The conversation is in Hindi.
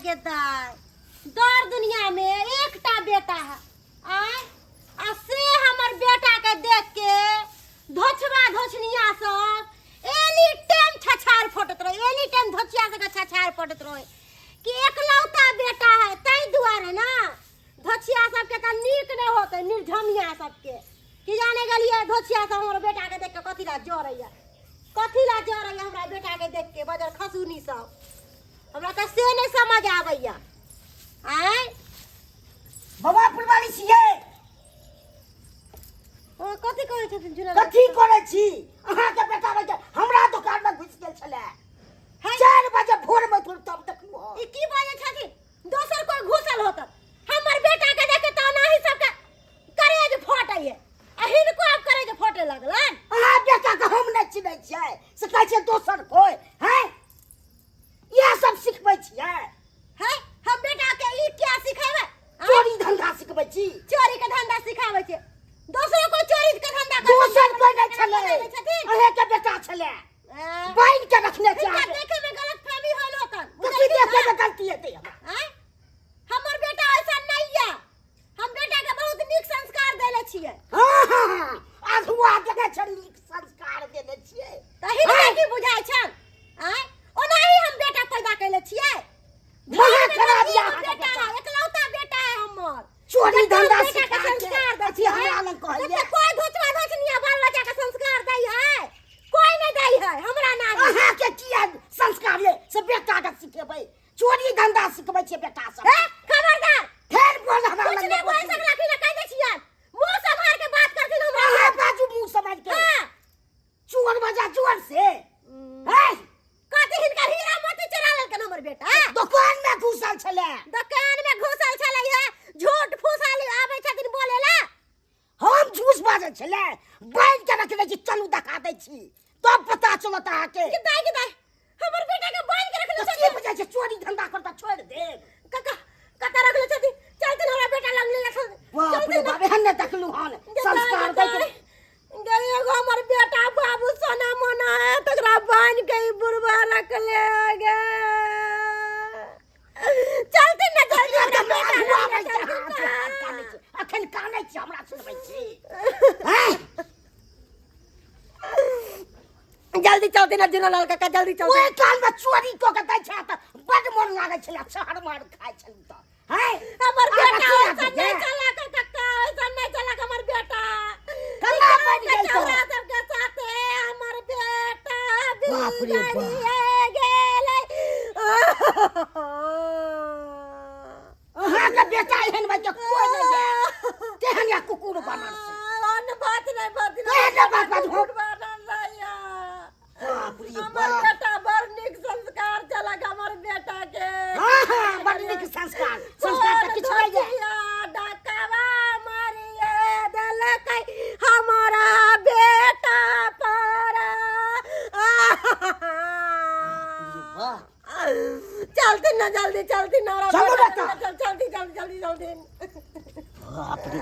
के दाय दर दुनिया में एकटा बेटा है आ से हमर बेटा के देख के धोछवा धोछनिया सब एनी टाइम छछार फटत रहे एनी टाइम धोछिया से छछार फटत रहे कि एकलौता बेटा है तई दुआरे ना धोछिया सब के त नीक न होते निर्धनिया सब के कि जाने गलिए धोछिया सब हमर बेटा के देख के कथि ला जोरैया हमरा बेटा के देख के बजर खसुनी सब हमरा त से नहीं समझ आबैया आय बाबा फुलवारी छियै ओ कथि कहै छथिन जुला कथि करै छी अहाँ के बेटा बजे हमरा दुकान में घुस गेल छले 4 बजे भोर में तुर तब तक ई की बाजे छथिन दोसर कोई घुसल होत हमर बेटा के देख के त नाही सब के करेज फटैये आ हिनको अब करेज फटे लगलन अहाँ बेटा के हम नहीं चिन्है छियै से कहै छै दोसर कोई हैं ये सब सिखबै छियै है हम बेटा के ई क्या सिखावे चोरी धंधा सिखबै छी चोरी के धंधा सिखावे छै दोसरो कोई चोरी के धंधा दोसर कोई नहीं छले अहे के बेटा छले बाइन के रखने छी क्या देखे में गलतफहमी होल होतन कथि देखे में गलती हेतै हैं हमर बेटा ऐसा नहीं है हम बेटा के बहुत नीक संस्कार देले छियै हां आज हुआ जगह छली संस्कार देने छियै तही की बुझाय छन हैं ओनाही हम बेटा पैदा कैले छियै महा खराब या बेटा एकलौता बेटा है हमर चोरी धंधा बेटा के संस्कार दै छी हमरा लग कहलिए कोई धोचवा धोचनिया बाल बच्चा के संस्कार दै है कोई नहीं दै है हमरा ना अहाँ के किया संस्कार ले से बेटा के सिखेबै चोरी धंधा सिखबै छियै बेटा सब है खबरदार फेर बोल हमरा कुछ लग नहीं बोल सकला कि ना कह दे छियै मुंह संभाल के बात करथिन हमरा अहाँ बाजू मुंह समझ के हां चोर बजा चोर से है कथि हिनकर हीरा मोती चोरा लेलकन हमर बेटा दुकान में घुसल छले दुकान में घुसल छलै है झूठ फूसाली आबै छथिन बोलेला हम झूठ बाजै छले बाइन के रखने छी चलू दिखा दै छी तब पता चलत अहाँ के कि दाई हमर बेटा के बाइन के रखले तो की बजै छै चोरी धंधा करता छोड़ दे कका कता रखले छथि चलते हमरा बेटा लग ले छथि बाप रे बाप हन देखलू हन संस्कार दै के गई एगो हमर बेटा बाबू सोना मोना है तकरा बाइन के बुरबा रखले गे चलते न अखन कानै छी हमरा सुनबै छी जल्दी चलते न जुना लाल काका जल्दी चलते ओए कान में चोरी को के दै छै त बड मोन लागै छले शहर मार खाइ छलू त हैं हमर बेटा नहीं चला काका ऐसा नहीं चला हमर बेटा कल्ला बन गेल तो सब के साथे हमर बेटा बाप रे बिगड़िए गेलै अहाँ के बेटा एहन बा के कोई नहीं है केहन या कुकुर बनल छै अन बात नहीं बात हो बनल रहिया बाप रे हमर बाप बेटा बड़ नीक संस्कार चलक हमर बेटा के हां बड़ नीक संस्कार त किछ नहीं है डकावा मारिए देलकै हमारा बेटा पर चलती ना जल्दी चलती ना जल्दी बाप रे